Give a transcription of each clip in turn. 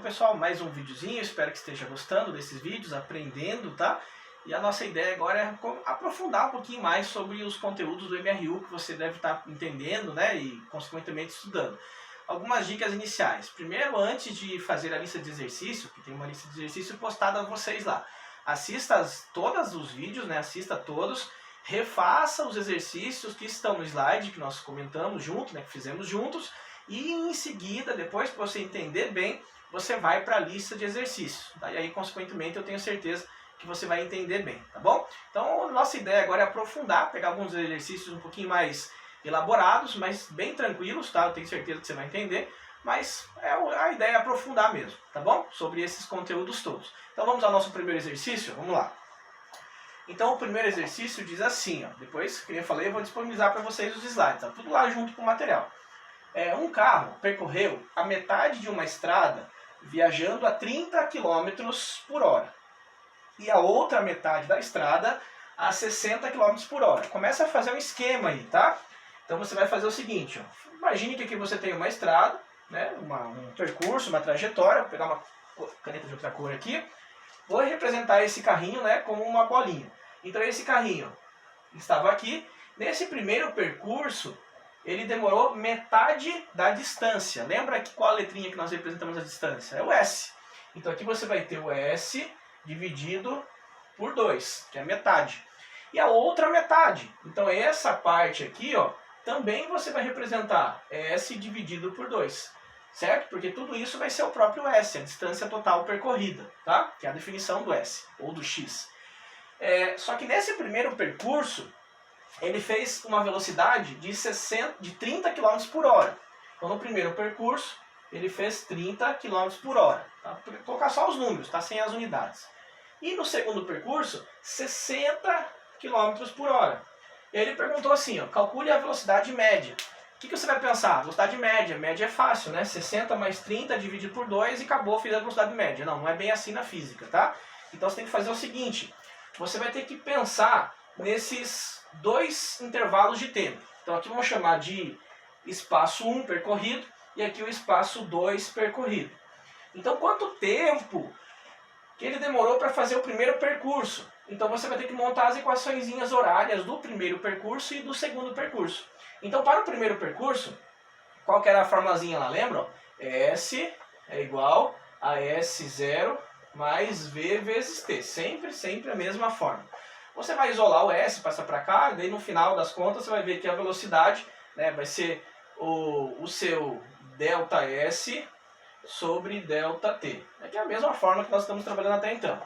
pessoal, mais um videozinho, espero que esteja gostando desses vídeos, aprendendo, tá? E a nossa ideia agora é aprofundar um pouquinho mais sobre os conteúdos do MRU que você deve estar entendendo, né? E consequentemente estudando. Algumas dicas iniciais. Primeiro, antes de fazer a lista de exercício, que tem uma lista de exercício postada a vocês lá. Assista todos os vídeos, né? Assista todos. Refaça os exercícios que estão no slide, que nós comentamos junto, né? Que fizemos juntos. E em seguida, depois que você entender bem, você vai para a lista de exercícios. Tá? E aí, consequentemente, eu tenho certeza que você vai entender bem, tá bom? Então, a nossa ideia agora é aprofundar, pegar alguns exercícios um pouquinho mais elaborados, mas bem tranquilos, tá? Eu tenho certeza que você vai entender, mas a ideia é aprofundar mesmo, tá bom? Sobre esses conteúdos todos. Então, vamos ao nosso primeiro exercício? Vamos lá. Então, o primeiro exercício diz assim, ó. Depois, como eu falei, eu vou disponibilizar para vocês os slides, tá? Tudo lá junto com o material. Um carro percorreu a metade de uma estrada viajando a 30 km por hora. E a outra metade da estrada a 60 km por hora. Começa a fazer um esquema aí, tá? Então você vai fazer o seguinte, ó. Imagine que aqui você tem uma estrada, né? Um percurso, uma trajetória. Vou pegar uma caneta de outra cor aqui. Vou representar esse carrinho, né, como uma bolinha. Então esse carrinho estava aqui. Nesse primeiro percurso, ele demorou metade da distância. Lembra que qual a letrinha que nós representamos a distância? É o S. Então aqui você vai ter o S dividido por 2, que é metade. E a outra metade. Então essa parte aqui, ó, também você vai representar S dividido por 2. Certo? Porque tudo isso vai ser o próprio S, a distância total percorrida, tá? Que é a definição do S, ou do X. Só que nesse primeiro percurso, ele fez uma velocidade de 30 km por hora. Então no primeiro percurso, ele fez 30 km por hora. Tá? Vou colocar só os números, tá? Sem as unidades. E no segundo percurso, 60 km por hora. E aí ele perguntou assim, ó, calcule a velocidade média. O que você vai pensar? Velocidade média. Média é fácil, né? 60 mais 30 dividido por 2 e acabou, fiz a velocidade média. Não, não é bem assim na física, tá? Então você tem que fazer o seguinte. Você vai ter que pensar nesses dois intervalos de tempo. Então aqui vamos chamar de espaço 1 percorrido e aqui o espaço 2 percorrido. Então quanto tempo que ele demorou para fazer o primeiro percurso? Então você vai ter que montar as equaçõezinhas horárias do primeiro percurso e do segundo percurso. Então para o primeiro percurso, qual que era a formulazinha lá, lembram? S é igual a S0 mais V vezes T. Sempre a mesma forma. Você vai isolar o S, passa para cá, e daí no final das contas você vai ver que a velocidade, né, vai ser o seu ΔS sobre ΔT. É a mesma forma que nós estamos trabalhando até então.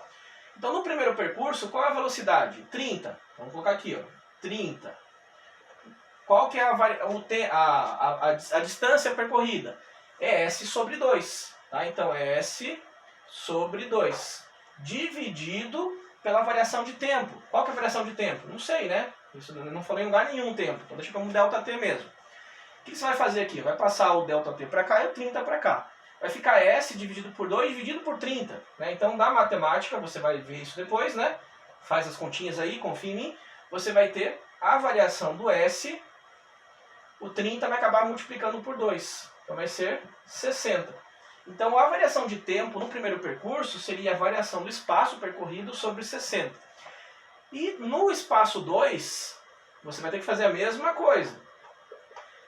Então no primeiro percurso, qual é a velocidade? 30. Vamos colocar aqui, ó, 30. Qual que é a distância percorrida? É S sobre 2. Tá? Então é S sobre 2. Dividido pela variação de tempo. Qual que é a variação de tempo? Não sei, né? Isso eu não falei em lugar nenhum tempo. Então deixa como ΔT mesmo. O que você vai fazer aqui? Vai passar o ΔT para cá e o 30 para cá. Vai ficar S dividido por 2 dividido por 30. Né? Então, na matemática, você vai ver isso depois, né? Faz as continhas aí, confia em mim. Você vai ter a variação do S. O 30 vai acabar multiplicando por 2. Então, vai ser 60. Então, a variação de tempo no primeiro percurso seria a variação do espaço percorrido sobre 60. E no espaço 2, você vai ter que fazer a mesma coisa.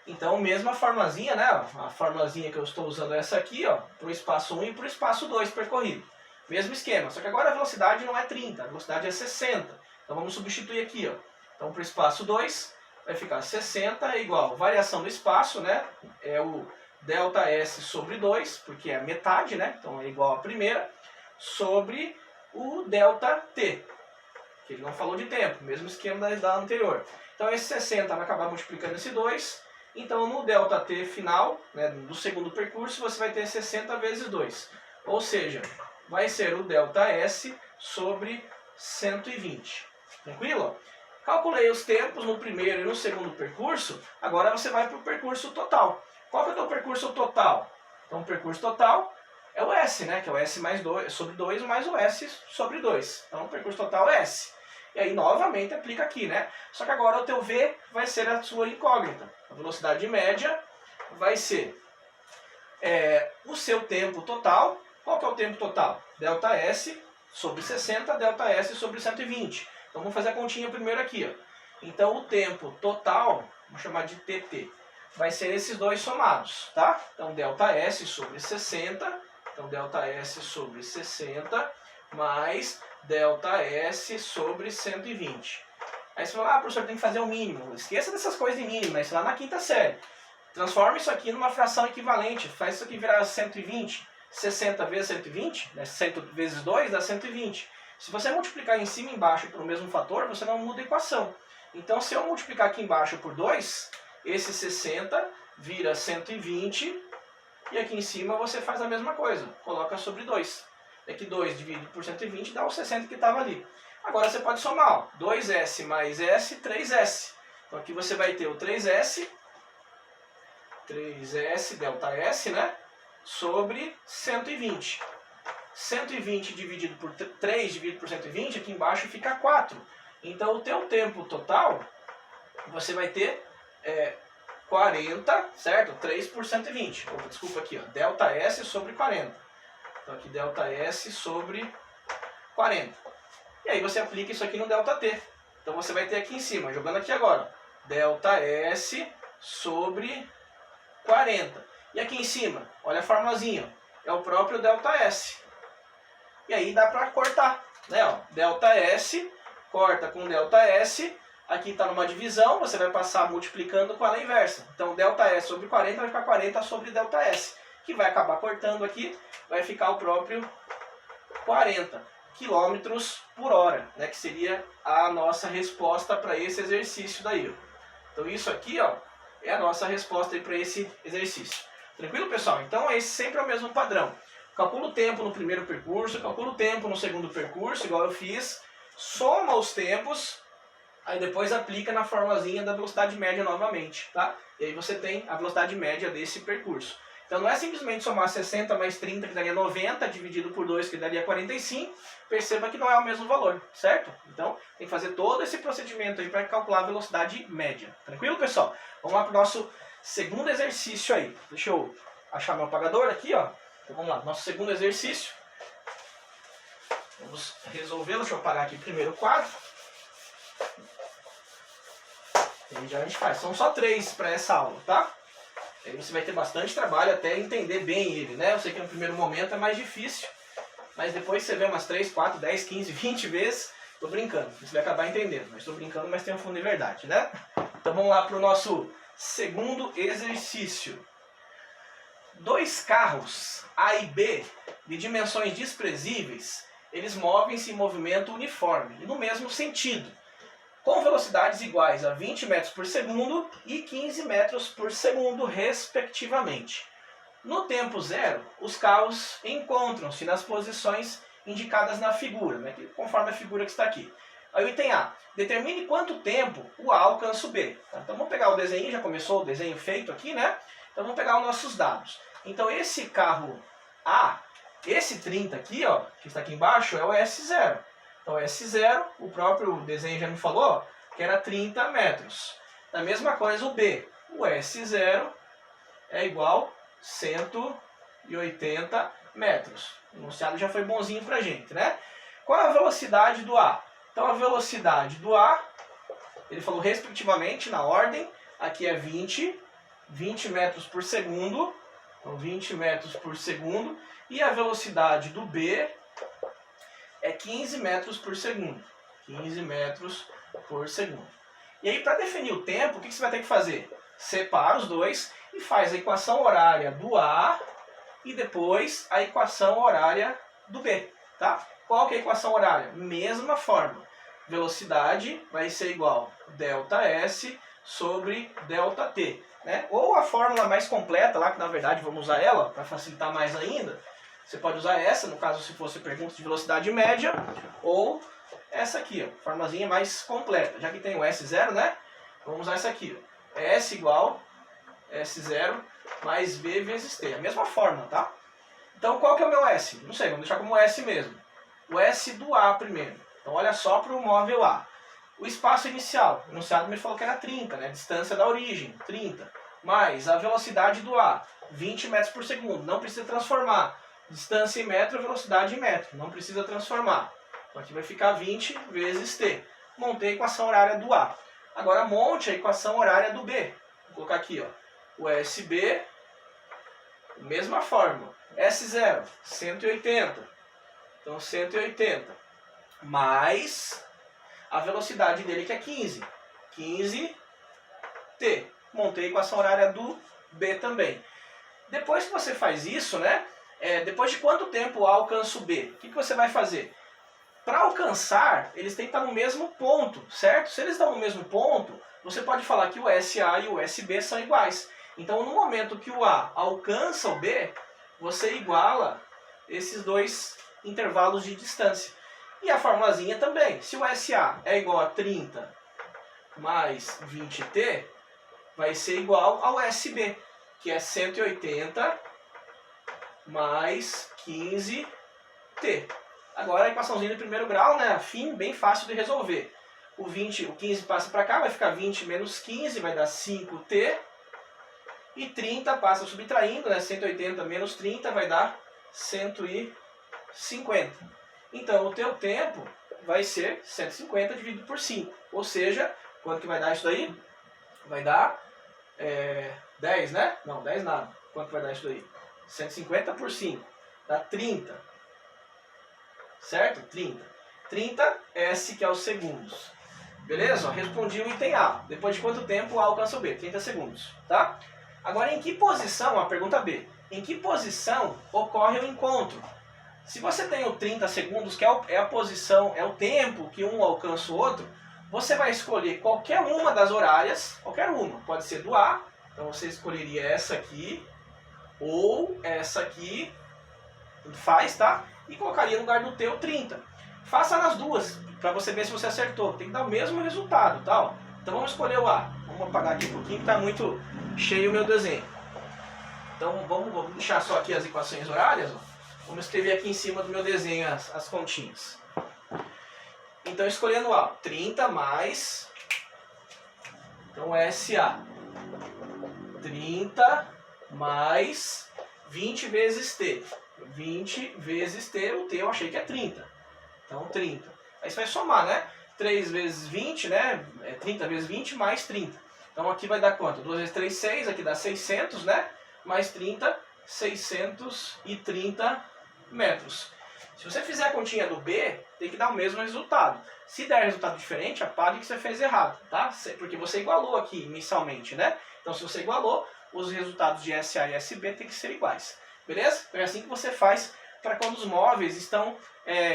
Então, mesma formulazinha, né? A formulazinha que eu estou usando é essa aqui, ó, para o espaço 1 e para o espaço 2 percorrido. Mesmo esquema, só que agora a velocidade não é 30, a velocidade é 60. Então, vamos substituir aqui, ó. Então, para o espaço 2, vai ficar 60 igual variação do espaço, né? É o ΔS sobre 2, porque é a metade, né? Então é igual à primeira, sobre o ΔT, que ele não falou de tempo, mesmo esquema da anterior. Então esse 60 vai acabar multiplicando esse 2, então no ΔT final, né, do segundo percurso, você vai ter 60 vezes 2. Ou seja, vai ser o ΔS sobre 120. Tranquilo? Calculei os tempos no primeiro e no segundo percurso, agora você vai para o percurso total. Qual que é o teu percurso total? Então o percurso total é o S, né? Que é o S mais 2, sobre 2 mais o S sobre 2. Então o percurso total é S. E aí novamente aplica aqui, né? Só que agora o teu V vai ser a sua incógnita. A velocidade média vai ser o seu tempo total Qual que é o tempo total? ΔS sobre 60, ΔS sobre 120. Então vamos fazer a continha primeiro aqui, ó. Então o tempo total, vamos chamar de TT, vai ser esses dois somados, tá? Então ΔS sobre 60, então ΔS sobre 60 mais ΔS sobre 120. Aí você fala, professor, tem que fazer o mínimo. Esqueça dessas coisas de mínimo, né? Isso lá na quinta série. Transforma isso aqui numa fração equivalente. Faz isso aqui virar 120. 60 vezes 120, né? 100 vezes 2 dá 120. Se você multiplicar em cima e embaixo pelo mesmo fator, você não muda a equação. Então, se eu multiplicar aqui embaixo por 2, esse 60 vira 120. E aqui em cima você faz a mesma coisa. Coloca sobre 2. É que 2 dividido por 120 dá o 60 que estava ali. Agora você pode somar, ó, 2S mais S, 3S. Então aqui você vai ter o 3S ΔS, né? Sobre 120. 120 dividido por 3 dividido por 120, aqui embaixo fica 4. Então o teu tempo total, você vai ter 40, certo? 3 por 120. Desculpa aqui, ó, ΔS sobre 40. Então aqui ΔS sobre 40. E aí você aplica isso aqui no ΔT. Então você vai ter aqui em cima, jogando aqui agora, ΔS sobre 40. E aqui em cima, olha a formulazinha, é o próprio ΔS. E aí dá para cortar, né? Ó, ΔS, corta com ΔS, aqui está numa divisão, você vai passar multiplicando com ela inversa. Então ΔS sobre 40 vai ficar 40 sobre ΔS, que vai acabar cortando aqui, vai ficar o próprio 40 quilômetros por hora, né, que seria a nossa resposta para esse exercício daí. Ó. Então isso aqui, ó, é a nossa resposta para esse exercício. Tranquilo, pessoal? Então esse sempre é o mesmo padrão. Calcula o tempo no primeiro percurso, calcula o tempo no segundo percurso, igual eu fiz, soma os tempos, aí depois aplica na formulazinha da velocidade média novamente, tá? E aí você tem a velocidade média desse percurso. Então não é simplesmente somar 60 mais 30, que daria 90, dividido por 2, que daria 45. Perceba que não é o mesmo valor, certo? Então tem que fazer todo esse procedimento aí para calcular a velocidade média. Tranquilo, pessoal? Vamos lá para o nosso segundo exercício aí. Deixa eu achar meu apagador aqui, ó. Então vamos lá, nosso segundo exercício. Vamos resolvê-lo. Deixa eu apagar aqui primeiro o quadro. E aí já a gente faz. São só 3 para essa aula, tá? Aí você vai ter bastante trabalho até entender bem ele, né? Eu sei que no primeiro momento é mais difícil, mas depois você vê umas 3, 4, 10, 15, 20 vezes, tô brincando, você vai acabar entendendo. Mas tô brincando, mas tem um fundo de verdade, né? Então vamos lá para o nosso segundo exercício. 2 carros A e B de dimensões desprezíveis, eles movem-se em movimento uniforme e no mesmo sentido, com velocidades iguais a 20 metros por segundo e 15 metros por segundo, respectivamente. No tempo zero, os carros encontram-se nas posições indicadas na figura, né, conforme a figura que está aqui. Aí o item A, determine quanto tempo o A alcança o B. Então vamos pegar o desenho, já começou o desenho feito aqui, né? Então vamos pegar os nossos dados. Então esse carro A, esse 30 aqui, ó, que está aqui embaixo, é o S0. Então S0, o próprio desenho já me falou que era 30 metros. A mesma coisa o B. O S0 é igual a 180 metros. O enunciado já foi bonzinho pra gente, né? Qual é a velocidade do A? Então a velocidade do A, ele falou respectivamente na ordem, aqui é 20 metros por segundo. Então 20 metros por segundo. E a velocidade do B é 15 metros por segundo. 15 metros por segundo. E aí, para definir o tempo, o que você vai ter que fazer? Separa os dois e faz a equação horária do A e depois a equação horária do B. Tá? Qual que é a equação horária? Mesma fórmula. Velocidade vai ser igual a ΔS sobre ΔT. Né? Ou a fórmula mais completa, lá que na verdade vamos usar ela para facilitar mais ainda. Você pode usar essa, no caso se fosse pergunta de velocidade média, ou essa aqui, ó, formulazinha mais completa. Já que tem o S0, né? Vamos usar essa aqui, ó. S igual S0 mais B vezes T. A mesma fórmula, tá? Então qual que é o meu S? Não sei, vamos deixar como S mesmo. O S do A primeiro. Então olha só para o móvel A. O espaço inicial, o enunciado me falou que era 30, né? Distância da origem, 30. Mais a velocidade do A, 20 metros por segundo. Não precisa transformar. Distância em metro, velocidade em metro. Não precisa transformar. Então aqui vai ficar 20 vezes t. Montei a equação horária do A. Agora monte a equação horária do B. Vou colocar aqui, ó, o SB, mesma fórmula. S0, 180. Então 180 mais a velocidade dele que é 15. 15t. Montei a equação horária do B também. Depois que você faz isso, né? Depois de quanto tempo o A alcança o B? O que você vai fazer? Para alcançar, eles têm que estar no mesmo ponto, certo? Se eles estão no mesmo ponto, você pode falar que o SA e o SB são iguais. Então, no momento que o A alcança o B, você iguala esses dois intervalos de distância. E a formulazinha também. Se o SA é igual a 30 mais 20t, vai ser igual ao SB, que é 180 mais 15t. Agora a equaçãozinha de primeiro grau, né? Afim, bem fácil de resolver. O 15 passa para cá, vai ficar 20 menos 15, vai dar 5t. E 30 passa subtraindo, né? 180 menos 30 vai dar 150. Então o teu tempo vai ser 150 dividido por 5. Ou seja, quanto que vai dar isso daí? Vai dar 10, né? Não, 10 nada. Quanto vai dar isso daí? 150 por 5. Dá 30. Certo? 30. 30 S, que é os segundos. Beleza? Respondi o item A. Depois de quanto tempo o A alcança o B? 30 segundos. Tá? Agora, em que posição, a pergunta B, em que posição ocorre o encontro? Se você tem o 30 segundos, que é a posição, é o tempo que um alcança o outro, você vai escolher qualquer uma das horárias, qualquer uma, pode ser do A, então você escolheria essa aqui, ou essa aqui, faz, tá? E colocaria no lugar do T o 30. Faça nas duas, para você ver se você acertou, tem que dar o mesmo resultado, tá? Ó. Então vamos escolher o A, vamos apagar aqui um pouquinho que está muito cheio o meu desenho. Então vamos deixar só aqui as equações horárias, ó. Vamos escrever aqui em cima do meu desenho as continhas. Então, escolhendo A, 30 mais, então SA, 30 mais 20 vezes T. 20 vezes T, o T eu achei que é 30. Então, 30. Aí você vai somar, né? 3 vezes 20, né? 30 vezes 20 mais 30. Então, aqui vai dar quanto? 2 vezes 3, 6. Aqui dá 600, né? Mais 30, 630 metros. Se você fizer a continha do B, tem que dar o mesmo resultado. Se der resultado diferente, apague que você fez errado, tá? Porque você igualou aqui inicialmente, né? Então, se você igualou, os resultados de SA e SB tem que ser iguais. Beleza? Então é assim que você faz para quando os móveis estão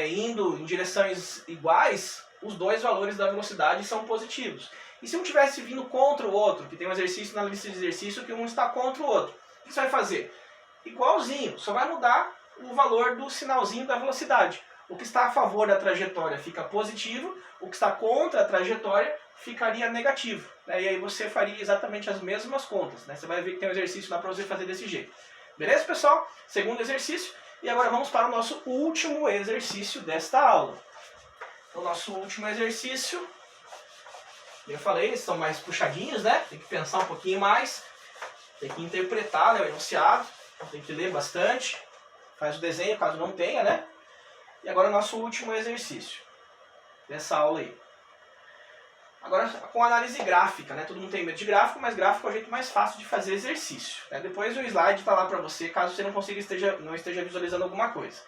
indo em direções iguais, os dois valores da velocidade são positivos. E se um tivesse vindo contra o outro, que tem um exercício na lista de exercício que um está contra o outro, o que você vai fazer? Igualzinho, só vai mudar o valor do sinalzinho da velocidade. O que está a favor da trajetória fica positivo, o que está contra a trajetória ficaria negativo. Né? E aí você faria exatamente as mesmas contas. Né? Você vai ver que tem um exercício lá para você fazer desse jeito. Beleza, pessoal? Segundo exercício. E agora vamos para o nosso último exercício desta aula. O nosso último exercício, eu falei, eles são mais puxadinhos, né? Tem que pensar um pouquinho mais, tem que interpretar, né, o enunciado, tem que ler bastante, faz o desenho caso não tenha, né? E agora o nosso último exercício dessa aula aí. Agora com análise gráfica, né? Todo mundo tem medo de gráfico, mas gráfico é o jeito mais fácil de fazer exercício. Né? Depois o slide está lá para você, caso você não esteja visualizando alguma coisa.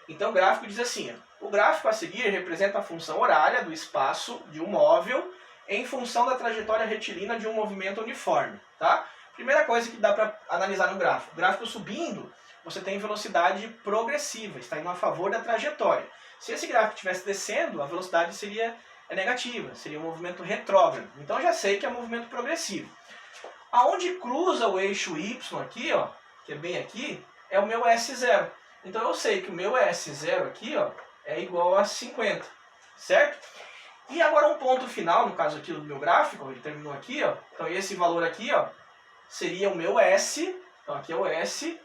Então o gráfico diz assim, ó, o gráfico a seguir representa a função horária do espaço de um móvel em função da trajetória retilínea de um movimento uniforme. Tá? Primeira coisa que dá para analisar no gráfico. O gráfico subindo, você tem velocidade progressiva, está indo a favor da trajetória. Se esse gráfico estivesse descendo, a velocidade seria negativa, seria um movimento retrógrado. Então já sei que é um movimento progressivo. Aonde cruza o eixo Y aqui, ó, que é bem aqui, é o meu S0. Então eu sei que o meu S0 aqui, ó, é igual a 50, certo? E agora um ponto final, no caso aqui do meu gráfico, ele terminou aqui, ó. Então esse valor aqui, ó, seria o meu S. Então aqui é o S.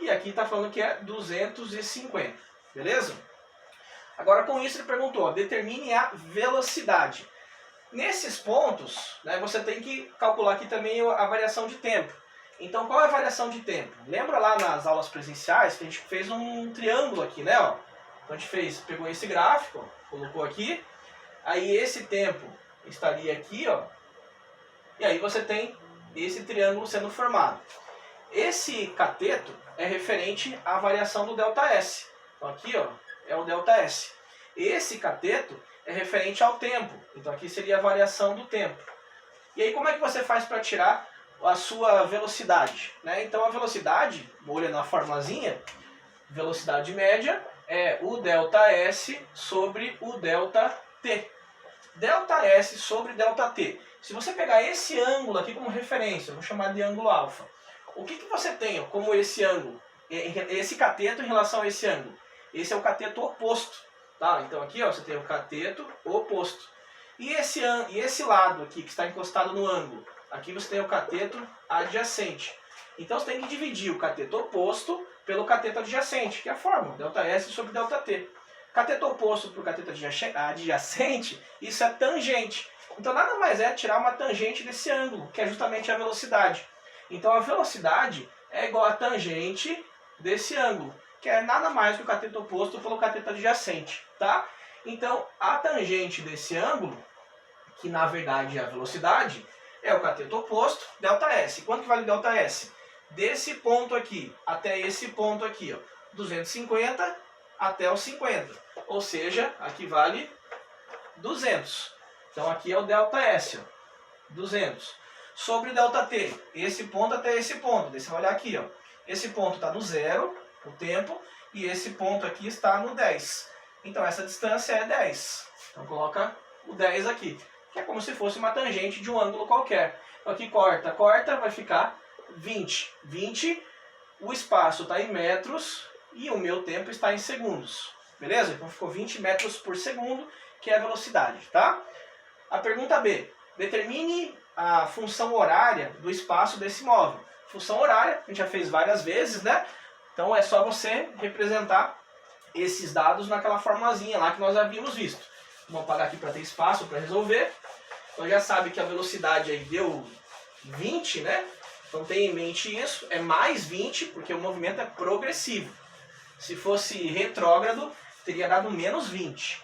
E aqui está falando que é 250, beleza? Agora com isso ele perguntou, ó, determine a velocidade. Nesses pontos, né, você tem que calcular aqui também a variação de tempo. Então qual é a variação de tempo? Lembra lá nas aulas presenciais que a gente fez um triângulo aqui, né? Ó? Então a gente pegou esse gráfico, ó, colocou aqui, aí esse tempo estaria aqui, ó, e aí você tem esse triângulo sendo formado. Esse cateto é referente à variação do ΔS. Então aqui, ó, é o ΔS. Esse cateto é referente ao tempo. Então aqui seria a variação do tempo. E aí como é que você faz para tirar a sua velocidade? Né? Então a velocidade, olhando na formulazinha, velocidade média é o ΔS sobre o ΔT. ΔS sobre ΔT. Se você pegar esse ângulo aqui como referência, eu vou chamar de ângulo alfa. O que você tem como esse ângulo? Esse cateto em relação a esse ângulo. Esse é o cateto oposto. Tá? Então aqui ó, você tem o cateto oposto. E esse lado aqui que está encostado no ângulo, aqui você tem o cateto adjacente. Então você tem que dividir o cateto oposto pelo cateto adjacente, que é a fórmula, ΔS sobre ΔT. Cateto oposto para o cateto adjacente, isso é tangente. Então nada mais é tirar uma tangente desse ângulo, que é justamente a velocidade. Então a velocidade é igual a tangente desse ângulo, que é nada mais que o cateto oposto pelo cateto adjacente. Tá? Então a tangente desse ângulo, que na verdade é a velocidade, é o cateto oposto, ΔS. Quanto que vale ΔS? Desse ponto aqui até esse ponto aqui, ó, 250 até os 50. Ou seja, aqui vale 200. Então aqui é o ΔS, ó, 200. Sobre ΔT, esse ponto até esse ponto. Deixa eu olhar aqui, ó. Esse ponto está no 0, o tempo, e esse ponto aqui está no 10. Então essa distância é 10. Então coloca o 10 aqui, que é como se fosse uma tangente de um ângulo qualquer. Então aqui corta, vai ficar 20. 20, o espaço está em metros e o meu tempo está em segundos. Beleza? Então ficou 20 metros por segundo, que é a velocidade. Tá? A pergunta B. Determine a função horária do espaço desse móvel. Função horária, a gente já fez várias vezes, né? Então é só você representar esses dados naquela formulazinha lá que nós havíamos visto. Vamos apagar aqui para ter espaço para resolver. Então já sabe que a velocidade aí deu 20, né? Então tenha em mente isso, é mais 20, porque o movimento é progressivo. Se fosse retrógrado, teria dado menos 20.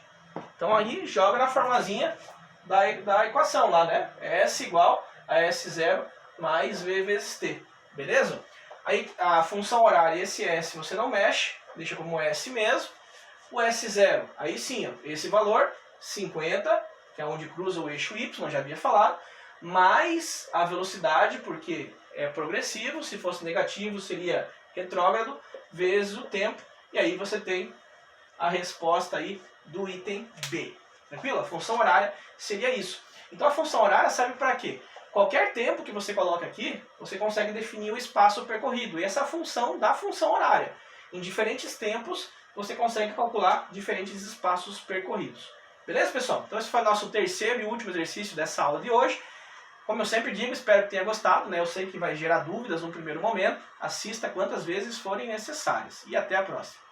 Então aí joga na formulazinha da equação lá, né? S igual a S0 mais V vezes T. Beleza? Aí a função horária, esse S você não mexe, deixa como S mesmo. O S0, aí sim, ó, esse valor, 50, que é onde cruza o eixo Y, já havia falado, mais a velocidade, porque é progressivo, se fosse negativo seria retrógrado, vezes o tempo, e aí você tem a resposta aí do item B. Tranquilo? A função horária seria isso. Então a função horária serve para quê? Qualquer tempo que você coloca aqui, você consegue definir o espaço percorrido. E essa é a função da função horária. Em diferentes tempos, você consegue calcular diferentes espaços percorridos. Beleza, pessoal? Então esse foi o nosso terceiro e último exercício dessa aula de hoje. Como eu sempre digo, espero que tenha gostado, né? Eu sei que vai gerar dúvidas no primeiro momento. Assista quantas vezes forem necessárias. E até a próxima.